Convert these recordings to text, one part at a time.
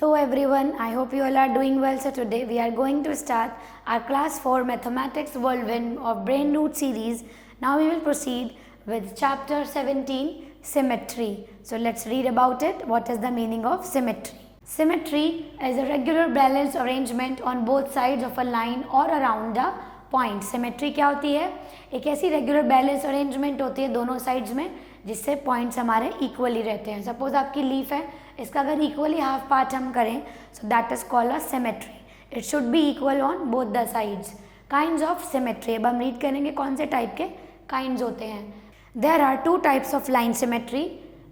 Hello everyone, I hope you all are doing well. So today we are going to start our class 4 mathematics whirlwind of brain root series. Now we will proceed with chapter 17 symmetry. So let's read about it. What is the meaning of symmetry? Symmetry is a regular balanced arrangement on both sides of a line or around a point. Symmetry क्या होती है? एक ऐसी regular balance arrangement होती है दोनों sides में जिससे पॉइंट्स हमारे इक्वली रहते हैं. सपोज आपकी लीफ है, इसका अगर इक्वली हाफ पार्ट हम करें so that is called a symmetry. It should be equal on both the sides. Kinds of symmetry, अब हम रीड करेंगे कौन से टाइप के काइंड्स होते हैं. There are two types of line symmetry.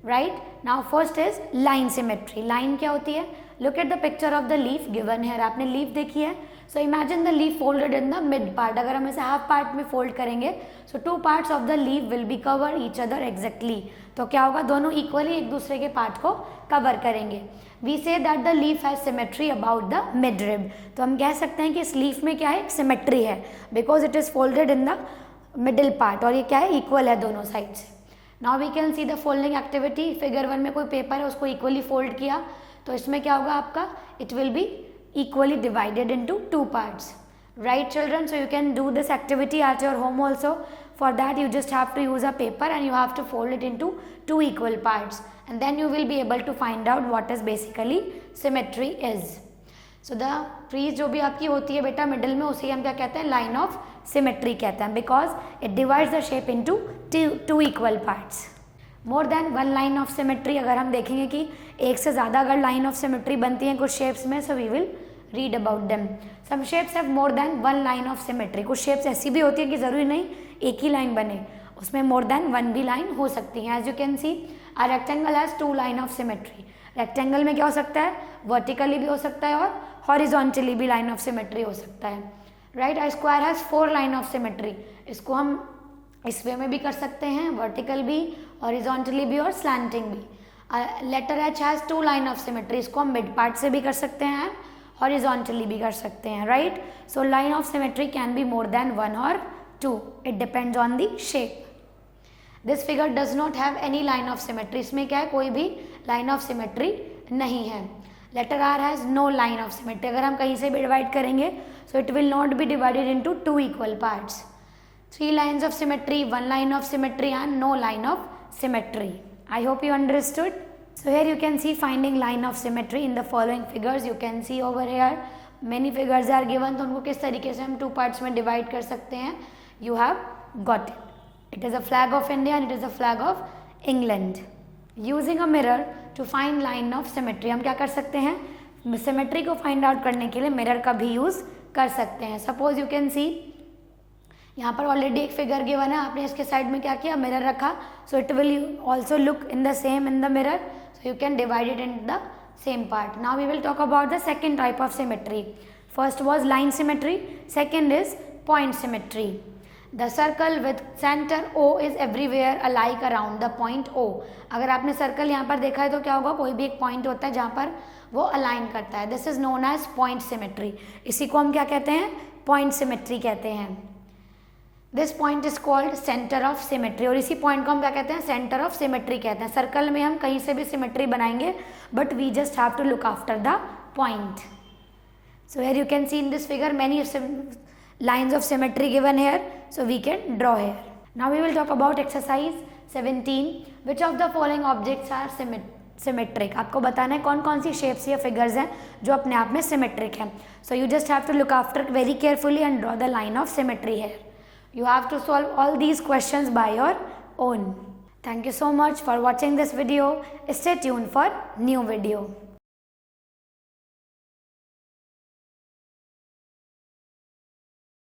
Right now first is line symmetry. Line क्या होती है? Look at the picture of the leaf given है. आपने लीफ देखी है, so imagine the leaf folded in the mid part. अगर हम इसे हाफ पार्ट में फोल्ड करेंगे so two parts of the leaf will be cover each other exactly. तो क्या होगा, दोनों इक्वली एक दूसरे के पार्ट को कवर करेंगे. We say that the leaf has symmetry about the mid rib. तो हम कह सकते हैं कि इस लीफ में क्या है, सिमेट्री है, because it is folded in the middle part और ये क्या है, इक्वल है दोनों साइड से. Now we can see the folding activity. Figure 1 में कोई पेपर है, उसको इक्वली फोल्ड किया तो इसमें क्या होगा आपका, it will be equally divided into two parts. Right children, so you can do this activity at your home also. For that you just have to use a paper and you have to fold it into two equal parts and then you will be able to find out what is basically symmetry is. So the trees जो भी आपकी होती है बेटा middle में, उसे हम क्या कहते हैं, लाइन ऑफ सिमेट्री कहते हैं, because it divides the shape into two equal parts. More than one line of symmetry, अगर हम देखेंगे कि एक से ज़्यादा अगर लाइन ऑफ सिमेट्री बनती हैं कुछ शेप्स में, so we will read about them. Some shapes have more than one line of symmetry. कुछ शेप्स ऐसी भी होती है कि ज़रूरी नहीं एक ही लाइन बने, उसमें मोर देन वन भी लाइन हो सकती है. As you can see a rectangle has two line of symmetry. Rectangle में क्या हो सकता है, वर्टिकली भी हो सकता है और हॉरिजॉन्टली भी लाइन ऑफ सिमेट्री हो सकता है. Right a square has 4 line of symmetry. इसको हम इस वे में भी कर सकते हैं, वर्टिकल भी, हॉरिजॉन्टली भी और स्लैंटिंग भी. Letter H has 2 line of symmetry. इसको हम मिड पार्ट से भी कर सकते हैं, हॉरिजॉन्टली भी कर सकते हैं. Right so line of symmetry can be more than 1 और 2. It depends on the shape. This figure does not have any line of symmetry. इसमें क्या है, कोई भी लाइन ऑफ सिमेट्री नहीं है. Letter R has no line of symmetry. अगर हम कहीं से भी डिवाइड करेंगे so it will not be divided into 2 equal parts. 3 lines of symmetry, 1 line of symmetry and no line of symmetry. I hope you understood. So here you can see finding line of symmetry in the following figures. You can see over here many figures are given. तो उनको किस तरीके से हम 2 parts में divide कर सकते हैं. You have got it. It is a flag of India and it is a flag of England. Using a mirror to find line of symmetry. हम क्या कर सकते हैं, symmetry को find out करने के लिए mirror का भी use कर सकते हैं. Suppose you can see यहाँ पर ऑलरेडी एक फिगर गिवन है, आपने इसके साइड में क्या किया, मिरर रखा, so it will also look in the same in the mirror, so you can divide it in the same part. Now we will talk about the second type of symmetry. First was line symmetry, second is point symmetry. The circle with centre O is everywhere alike around the point O. अगर आपने circle यहाँ पर देखा है तो क्या होगा, कोई भी एक पॉइंट होता है जहाँ पर वो अलाइन करता है. This is known as point symmetry. इसी को हम क्या कहते हैं, पॉइंट सिमेट्री कहते हैं. This point is called centre of symmetry. और इसी पॉइंट को हम क्या कहते हैं, सेंटर ऑफ सिमेट्री कहते हैं. सर्कल में हम कहीं से भी सिमेट्री बनाएंगे but we just have to look after the point. So here you can see in this figure many lines of symmetry given here, so we can draw here. Now we will talk about exercise 17. Which of the following objects are symmetric. आपको बताना है कौन कौन सी shapes या figures हैं जो अपने आप में सिमेट्रिक हैं. So you just have to look after very carefully and draw the line of symmetry here. You have to solve all these questions by your own. Thank you so much for watching this video. Stay tuned for new video.